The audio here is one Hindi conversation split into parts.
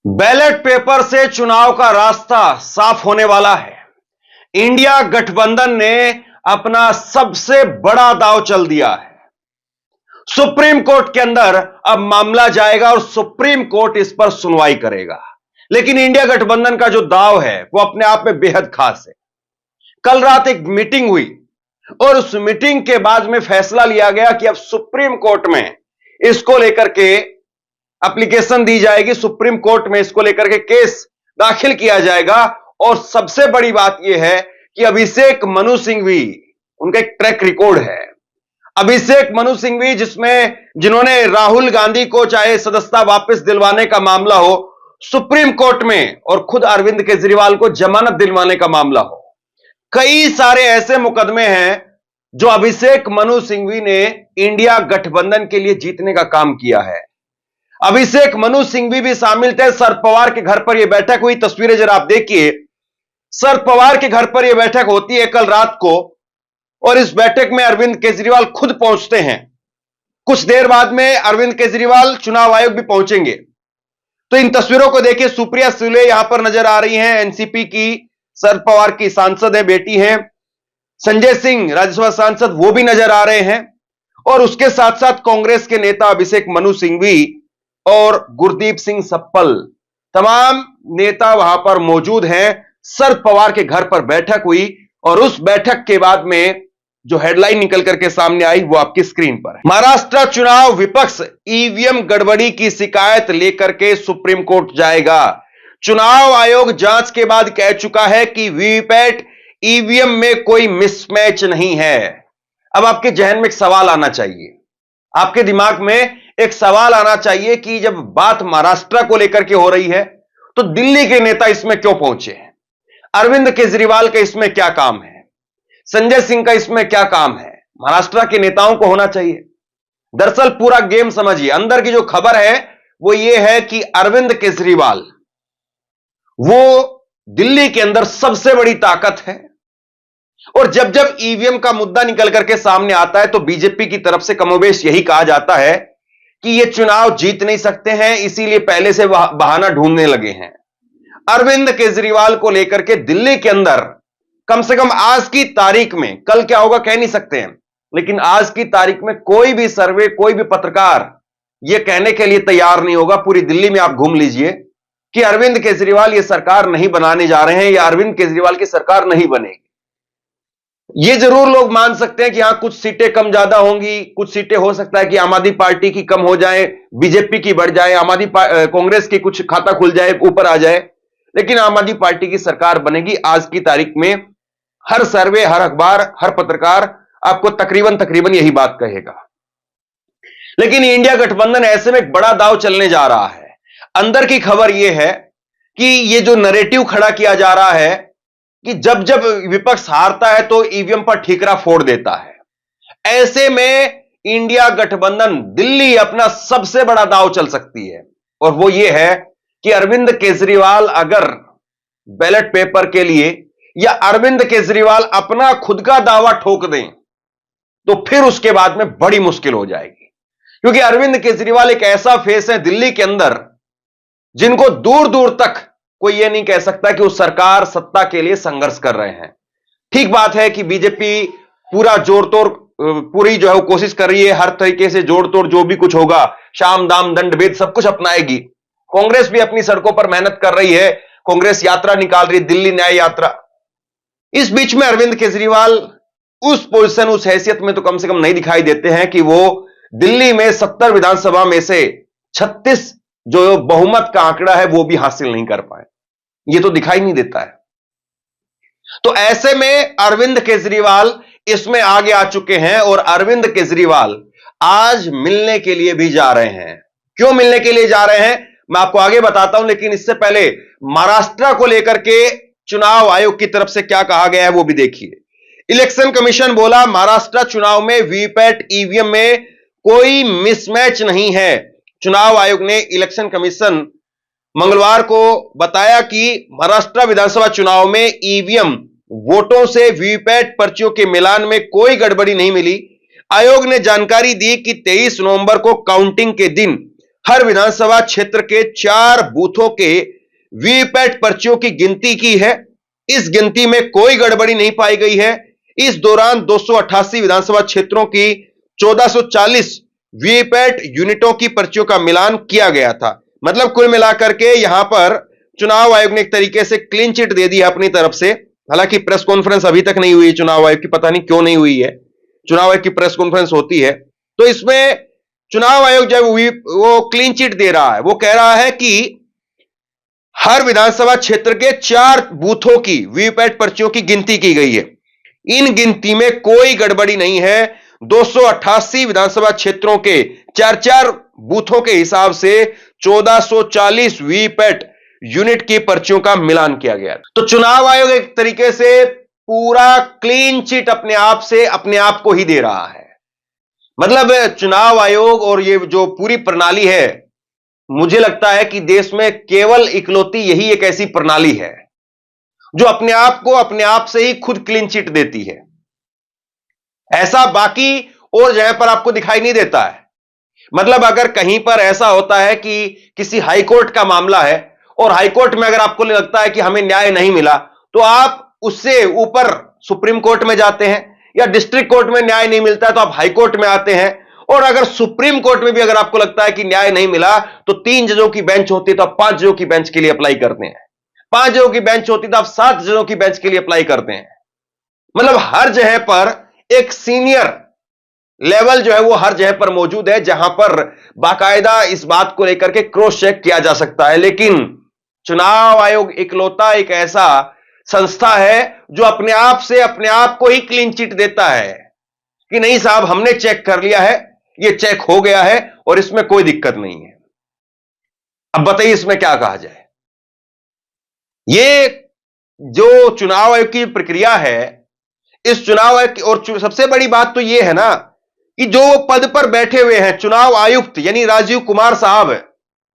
बैलेट पेपर से चुनाव का रास्ता साफ होने वाला है। इंडिया गठबंधन ने अपना सबसे बड़ा दांव चल दिया है। सुप्रीम कोर्ट के अंदर अब मामला जाएगा और सुप्रीम कोर्ट इस पर सुनवाई करेगा। लेकिन इंडिया गठबंधन का जो दांव है वो अपने आप में बेहद खास है। कल रात एक मीटिंग हुई और उस मीटिंग के बाद में फैसला लिया गया कि अब सुप्रीम कोर्ट में इसको लेकर के एप्लीकेशन दी जाएगी, सुप्रीम कोर्ट में इसको लेकर के केस दाखिल किया जाएगा। और सबसे बड़ी बात यह है कि अभिषेक मनु सिंघवी, उनका एक ट्रैक रिकॉर्ड है। अभिषेक मनु सिंघवी जिन्होंने राहुल गांधी को चाहे सदस्यता वापस दिलवाने का मामला हो सुप्रीम कोर्ट में, और खुद अरविंद केजरीवाल को जमानत दिलवाने का मामला हो, कई सारे ऐसे मुकदमे हैं जो अभिषेक मनु सिंघवी ने इंडिया गठबंधन के लिए जीतने का काम किया है। अभिषेक मनु सिंघवी भी शामिल थे। शरद पवार के घर पर यह बैठक हुई। तस्वीरें जरा आप देखिए, शरद पवार के घर पर यह बैठक होती है कल रात को, और इस बैठक में अरविंद केजरीवाल खुद पहुंचते हैं। कुछ देर बाद में अरविंद केजरीवाल चुनाव आयोग भी पहुंचेंगे। तो इन तस्वीरों को देखिए, सुप्रिया सुले यहां पर नजर आ रही हैं, एनसीपी की शरद पवार की सांसद है, बेटी है। संजय सिंह राज्यसभा सांसद वो भी नजर आ रहे हैं, और उसके साथ साथ कांग्रेस के नेता अभिषेक मनु सिंघवी और गुरदीप सिंह सप्पल, तमाम नेता वहां पर मौजूद हैं। शरद पवार के घर पर बैठक हुई और उस बैठक के बाद में जो हेडलाइन निकल करके सामने आई वो आपकी स्क्रीन पर है। महाराष्ट्र चुनाव विपक्ष ईवीएम गड़बड़ी की शिकायत लेकर के सुप्रीम कोर्ट जाएगा। चुनाव आयोग जांच के बाद कह चुका है कि वीवीपैट ईवीएम में कोई मिसमैच नहीं है। अब आपके जहन में एक सवाल आना चाहिए, आपके दिमाग में एक सवाल आना चाहिए कि जब बात महाराष्ट्र को लेकर के हो रही है तो दिल्ली के नेता इसमें क्यों पहुंचे हैं? अरविंद केजरीवाल का इसमें क्या काम है? संजय सिंह का इसमें क्या काम है? महाराष्ट्र के नेताओं को होना चाहिए। दरअसल पूरा गेम समझिए। अंदर की जो खबर है वो ये है कि अरविंद केजरीवाल वो दिल्ली के अंदर सबसे बड़ी ताकत है, और जब जब ईवीएम का मुद्दा निकल करके सामने आता है तो बीजेपी की तरफ से कमोबेश यही कहा जाता है कि ये चुनाव जीत नहीं सकते हैं, इसीलिए पहले से बहाना ढूंढने लगे हैं। अरविंद केजरीवाल को लेकर के दिल्ली के अंदर कम से कम आज की तारीख में, कल क्या होगा कह नहीं सकते हैं, लेकिन आज की तारीख में कोई भी सर्वे, कोई भी पत्रकार यह कहने के लिए तैयार नहीं होगा, पूरी दिल्ली में आप घूम लीजिए, कि अरविंद केजरीवाल ये सरकार नहीं बनाने जा रहे हैं या अरविंद केजरीवाल की सरकार नहीं बनेगी। ये जरूर लोग मान सकते हैं कि यहां कुछ सीटें कम ज्यादा होंगी, कुछ सीटें हो सकता है कि आम आदमी पार्टी की कम हो जाए, बीजेपी की बढ़ जाए, कांग्रेस की कुछ खाता खुल जाए, ऊपर आ जाए, लेकिन आम आदमी पार्टी की सरकार बनेगी। आज की तारीख में हर सर्वे, हर अखबार, हर पत्रकार आपको तकरीबन यही बात कहेगा। लेकिन इंडिया गठबंधन ऐसे में एक बड़ा दांव चलने जा रहा है। अंदर की खबर यह है कि ये जो नैरेटिव खड़ा किया जा रहा है कि जब जब विपक्ष हारता है तो ईवीएम पर ठीकरा फोड़ देता है, ऐसे में इंडिया गठबंधन दिल्ली अपना सबसे बड़ा दांव चल सकती है, और वो ये है कि अरविंद केजरीवाल अगर बैलेट पेपर के लिए या अरविंद केजरीवाल अपना खुद का दावा ठोक दें तो फिर उसके बाद में बड़ी मुश्किल हो जाएगी। क्योंकि अरविंद केजरीवाल एक ऐसा फेस है दिल्ली के अंदर जिनको दूर दूर तक कोई यह नहीं कह सकता कि वो सरकार सत्ता के लिए संघर्ष कर रहे हैं। ठीक बात है कि बीजेपी पूरा पूरी जो है वो कोशिश कर रही है, हर तरीके से जोड़ तोड़ जो भी कुछ होगा, शाम दाम दंड भेद सब कुछ अपनाएगी। कांग्रेस भी अपनी सड़कों पर मेहनत कर रही है, कांग्रेस यात्रा निकाल रही है, दिल्ली न्याय यात्रा। इस बीच में अरविंद केजरीवाल उस पोजीशन, उस हैसियत में तो कम से कम नहीं दिखाई देते हैं कि वो दिल्ली में 70 विधानसभा में से 36 जो बहुमत का आंकड़ा है वो भी हासिल नहीं कर पाए। ये तो दिखाई नहीं देता है। तो ऐसे में अरविंद केजरीवाल इसमें आगे आ चुके हैं, और अरविंद केजरीवाल आज मिलने के लिए भी जा रहे हैं। क्यों मिलने के लिए जा रहे हैं मैं आपको आगे बताता हूं, लेकिन इससे पहले महाराष्ट्र को लेकर के चुनाव आयोग की तरफ से क्या कहा गया है वो भी देखिए। इलेक्शन कमीशन बोला महाराष्ट्र चुनाव में वीवीपैट ईवीएम में कोई मिसमैच नहीं है। चुनाव आयोग ने, इलेक्शन कमीशन मंगलवार को बताया कि महाराष्ट्र विधानसभा चुनाव में ईवीएम वोटों से वीवीपैट पर्चियों के मिलान में कोई गड़बड़ी नहीं मिली। आयोग ने जानकारी दी कि 23 नवंबर को काउंटिंग के दिन हर विधानसभा क्षेत्र के 4 बूथों के वीवीपैट पर्चियों की गिनती की है। इस गिनती में कोई गड़बड़ी नहीं पाई गई है। इस दौरान 288 विधानसभा क्षेत्रों की 1440 वीवीपैट यूनिटों की पर्चियों का मिलान किया गया था। मतलब कुल मिलाकर के यहां पर चुनाव आयोग ने एक तरीके से क्लीन चिट दे दी अपनी तरफ से। हालांकि प्रेस कॉन्फ्रेंस अभी तक नहीं हुई चुनाव आयोग की, पता नहीं क्यों नहीं हुई है। चुनाव आयोग की प्रेस कॉन्फ्रेंस होती है तो इसमें चुनाव आयोग जब वो क्लीन चिट दे रहा है, वो कह रहा है कि हर विधानसभा क्षेत्र के 4 बूथों की वीवीपैट पर्चियों की गिनती की गई है। इन गिनती में कोई गड़बड़ी नहीं है। 288 विधानसभा क्षेत्रों के 4-4 बूथों के हिसाब से 1440 वीवीपैट यूनिट की पर्चियों का मिलान किया गया। तो चुनाव आयोग एक तरीके से पूरा क्लीन चिट अपने आप से अपने आप को ही दे रहा है। मतलब चुनाव आयोग और ये जो पूरी प्रणाली है, मुझे लगता है कि देश में केवल इकलौती यही एक ऐसी प्रणाली है जो अपने आप को अपने आप से ही खुद क्लीन चिट देती है। ऐसा बाकी और जगह पर आपको दिखाई नहीं देता है। मतलब अगर कहीं पर ऐसा होता है कि किसी हाईकोर्ट का मामला है और हाईकोर्ट में अगर आपको लगता है कि हमें न्याय नहीं मिला तो आप उससे ऊपर सुप्रीम कोर्ट में जाते हैं, या डिस्ट्रिक्ट कोर्ट में न्याय नहीं मिलता है तो आप हाईकोर्ट में आते हैं। और अगर सुप्रीम कोर्ट में भी अगर आपको लगता है कि न्याय नहीं मिला तो 3 जजों की बेंच होती है तो आप 5 जजों की बेंच के लिए अप्लाई करते हैं। 5 जजों की बेंच होती तो आप 7 जजों की बेंच के लिए अप्लाई करते हैं। मतलब हर जगह पर एक सीनियर लेवल जो है वो हर जगह पर मौजूद है जहां पर बाकायदा इस बात को लेकर के क्रॉस चेक किया जा सकता है। लेकिन चुनाव आयोग इकलौता एक ऐसा संस्था है जो अपने आप से अपने आप को ही क्लीन चिट देता है कि नहीं साहब, हमने चेक कर लिया है, ये चेक हो गया है और इसमें कोई दिक्कत नहीं है। अब बताइए इसमें क्या कहा जाए। ये जो चुनाव आयोग की प्रक्रिया है, इस चुनाव आयोग की और सबसे बड़ी बात तो यह है ना कि जो पद पर बैठे हुए हैं चुनाव आयुक्त यानी राजीव कुमार साहब,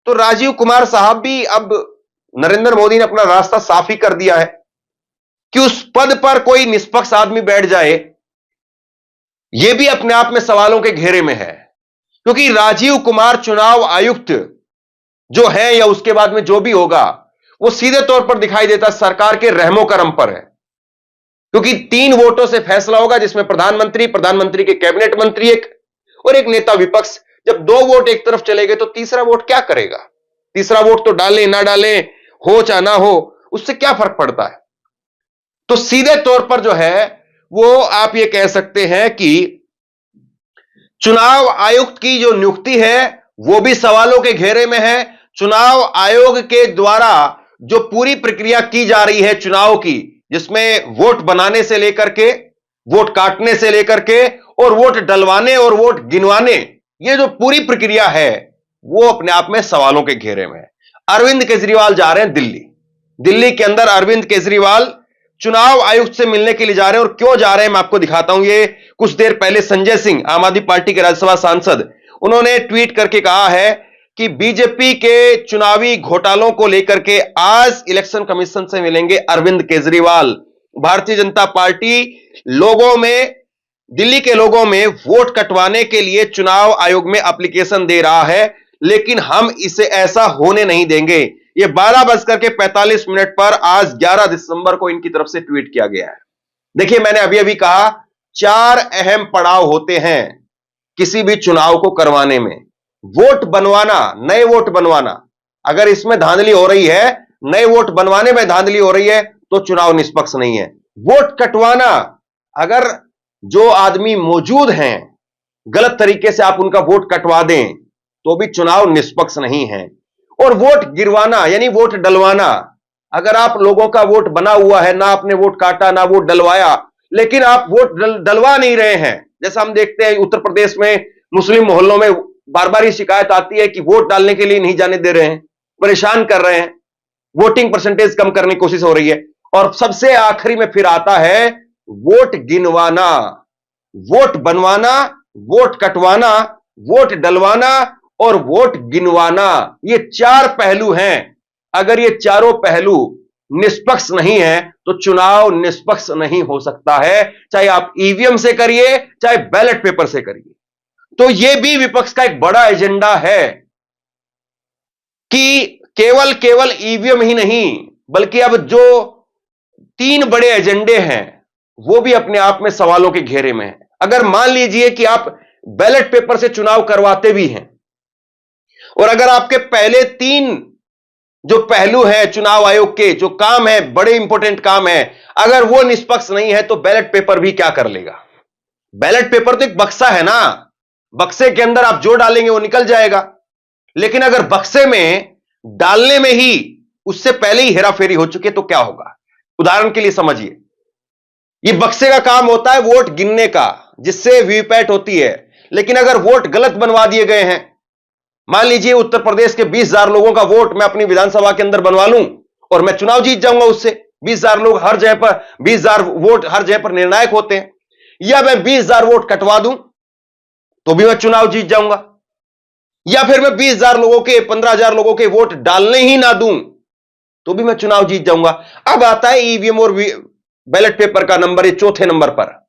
तो राजीव कुमार साहब भी अब नरेंद्र मोदी ने अपना रास्ता साफ ही कर दिया है कि उस पद पर कोई निष्पक्ष आदमी बैठ जाए, यह भी अपने आप में सवालों के घेरे में है। क्योंकि राजीव कुमार चुनाव आयुक्त जो है या उसके बाद में जो भी होगा वो सीधे तौर पर दिखाई देता सरकार के रहमो करम पर है। क्योंकि 3 वोटों से फैसला होगा जिसमें प्रधानमंत्री, प्रधानमंत्री के कैबिनेट मंत्री एक और एक नेता विपक्ष। जब 2 वोट एक तरफ चले गए तो तीसरा वोट क्या करेगा? तीसरा वोट तो डालें ना डालें, हो चाहे ना हो, उससे क्या फर्क पड़ता है। तो सीधे तौर पर जो है वो आप ये कह सकते हैं कि चुनाव आयुक्त की जो नियुक्ति है वो भी सवालों के घेरे में है। चुनाव आयोग के द्वारा जो पूरी प्रक्रिया की जा रही है चुनाव की, जिसमें वोट बनाने से लेकर के, वोट काटने से लेकर के और वोट डलवाने और वोट गिनवाने, ये जो पूरी प्रक्रिया है वो अपने आप में सवालों के घेरे में है। अरविंद केजरीवाल जा रहे हैं दिल्ली। दिल्ली के अंदर अरविंद केजरीवाल चुनाव आयुक्त से मिलने के लिए जा रहे हैं। और क्यों जा रहे हैं मैं आपको दिखाता हूं। ये कुछ देर पहले संजय सिंह, आम आदमी पार्टी के राज्यसभा सांसद, उन्होंने ट्वीट करके कहा है कि बीजेपी के चुनावी घोटालों को लेकर के आज इलेक्शन कमीशन से मिलेंगे अरविंद केजरीवाल। भारतीय जनता पार्टी लोगों में, दिल्ली के लोगों में वोट कटवाने के लिए चुनाव आयोग में एप्लीकेशन दे रहा है, लेकिन हम इसे ऐसा होने नहीं देंगे। ये 12:45 पर आज 11 दिसंबर को इनकी तरफ से ट्वीट किया गया है। देखिए, मैंने अभी अभी कहा 4 अहम पड़ाव होते हैं किसी भी चुनाव को करवाने में। वोट बनवाना, नए वोट बनवाना, अगर इसमें धांधली हो रही है, नए वोट बनवाने में धांधली हो रही है तो चुनाव निष्पक्ष नहीं है। वोट कटवाना, अगर जो आदमी मौजूद हैं गलत तरीके से आप उनका वोट कटवा दें तो भी चुनाव निष्पक्ष नहीं है। और वोट गिरवाना यानी वोट डलवाना, अगर आप लोगों का वोट बना हुआ है, ना आपने वोट काटा ना वोट डलवाया, लेकिन आप वोट डलवा नहीं रहे हैं, जैसा हम देखते हैं उत्तर प्रदेश में मुस्लिम मोहल्लों में बार बार ये शिकायत आती है कि वोट डालने के लिए नहीं जाने दे रहे हैं, परेशान कर रहे हैं, वोटिंग परसेंटेज कम करने की कोशिश हो रही है। और सबसे आखिरी में फिर आता है वोट गिनवाना, वोट बनवाना, वोट कटवाना, वोट डलवाना और वोट गिनवाना। ये 4 पहलू हैं। अगर ये चारों पहलू निष्पक्ष नहीं है तो चुनाव निष्पक्ष नहीं हो सकता है, चाहे आप ईवीएम से करिए चाहे बैलेट पेपर से करिए। तो यह भी विपक्ष का एक बड़ा एजेंडा है कि केवल केवल ईवीएम ही नहीं बल्कि अब जो 3 बड़े एजेंडे हैं वो भी अपने आप में सवालों के घेरे में है। अगर मान लीजिए कि आप बैलेट पेपर से चुनाव करवाते भी हैं और अगर आपके पहले 3 जो पहलू है चुनाव आयोग के, जो काम है, बड़े इंपॉर्टेंट काम है, अगर वो निष्पक्ष नहीं है तो बैलेट पेपर भी क्या कर लेगा। बैलेट पेपर तो एक बक्सा है ना, बक्से के अंदर आप जो डालेंगे वो निकल जाएगा। लेकिन अगर बक्से में डालने में ही उससे पहले ही हेराफेरी हो चुकी है तो क्या होगा। उदाहरण के लिए समझिए, ये बक्से का काम होता है वोट गिनने का, जिससे वीवीपैट होती है। लेकिन अगर वोट गलत बनवा दिए गए हैं, मान लीजिए उत्तर प्रदेश के 20,000 लोगों का वोट मैं अपनी विधानसभा के अंदर बनवा लूं और मैं चुनाव जीत जाऊंगा उससे। 20,000 लोग हर जगह पर, 20,000 वोट हर जगह पर निर्णायक होते हैं। या मैं 20,000 वोट कटवा दूं तो भी मैं चुनाव जीत जाऊंगा, या फिर मैं 20,000 लोगों के, 15,000 लोगों के वोट डालने ही ना दूं तो भी मैं चुनाव जीत जाऊंगा। अब आता है ईवीएम और बैलेट पेपर का नंबर, ये चौथे नंबर पर।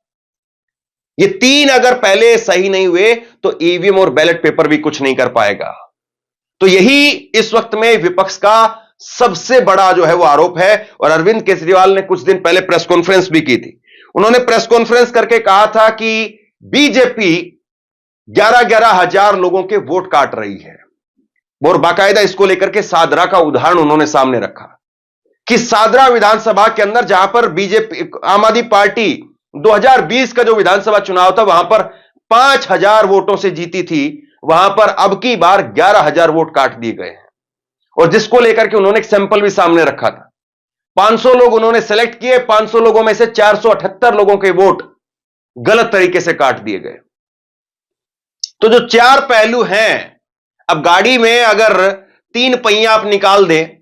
ये 3 अगर पहले सही नहीं हुए तो ईवीएम और बैलेट पेपर भी कुछ नहीं कर पाएगा। तो यही इस वक्त में विपक्ष का सबसे बड़ा जो है वो आरोप है। और अरविंद केजरीवाल ने कुछ दिन पहले प्रेस कॉन्फ्रेंस भी की थी। उन्होंने प्रेस कॉन्फ्रेंस करके कहा था कि बीजेपी 11-11 हजार लोगों के वोट काट रही है। और बाकायदा इसको लेकर के सादरा का उदाहरण उन्होंने सामने रखा कि सादरा विधानसभा के अंदर, जहां पर बीजेपी, आम आदमी पार्टी 2020 का जो विधानसभा चुनाव था वहां पर 5,000 वोटों से जीती थी, वहां पर अब की बार 11,000 वोट काट दिए गए हैं। और जिसको लेकर के उन्होंने एक सैंपल भी सामने रखा था। 500 लोग उन्होंने सेलेक्ट किए, 500 लोगों में से 478 लोगों के वोट गलत तरीके से काट दिए गए। तो जो 4 पहलू हैं, अब गाड़ी में अगर 3 पहिया आप निकाल दें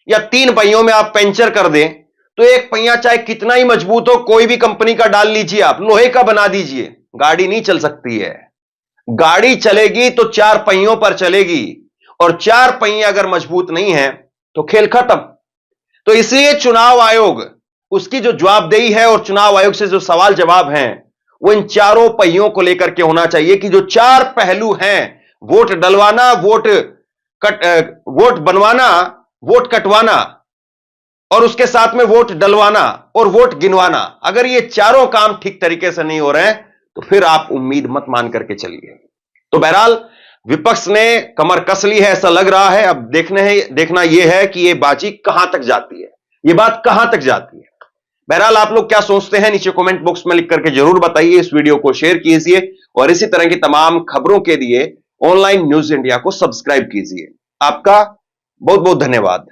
या 3 पहियों में आप पंचर कर दें तो एक पहिया चाहे कितना ही मजबूत हो, कोई भी कंपनी का डाल लीजिए, आप लोहे का बना दीजिए, गाड़ी नहीं चल सकती है। गाड़ी चलेगी तो 4 पहियों पर चलेगी, और 4 पहिए अगर मजबूत नहीं है तो खेल खत्म। तो इसलिए चुनाव आयोग, उसकी जो जवाबदेही है और चुनाव आयोग से जो सवाल जवाब हैं वो इन चारों पहियों को लेकर के होना चाहिए कि जो 4 पहलू हैं, वोट डलवाना, वोट बनवाना, वोट कटवाना और उसके साथ में वोट डलवाना और वोट गिनवाना, अगर ये चारों काम ठीक तरीके से नहीं हो रहे हैं तो फिर आप उम्मीद मत मान करके चलिए। तो बहरहाल विपक्ष ने कमर कस ली है ऐसा लग रहा है। अब देखना यह है कि ये बाजी कहां तक जाती है, ये बात कहां तक जाती है। बहरहाल आप लोग क्या सोचते हैं नीचे कमेंट बॉक्स में लिख करके जरूर बताइए। इस वीडियो को शेयर कीजिए और इसी तरह की तमाम खबरों के लिए ऑनलाइन न्यूज इंडिया को सब्सक्राइब कीजिए। आपका बहुत बहुत धन्यवाद।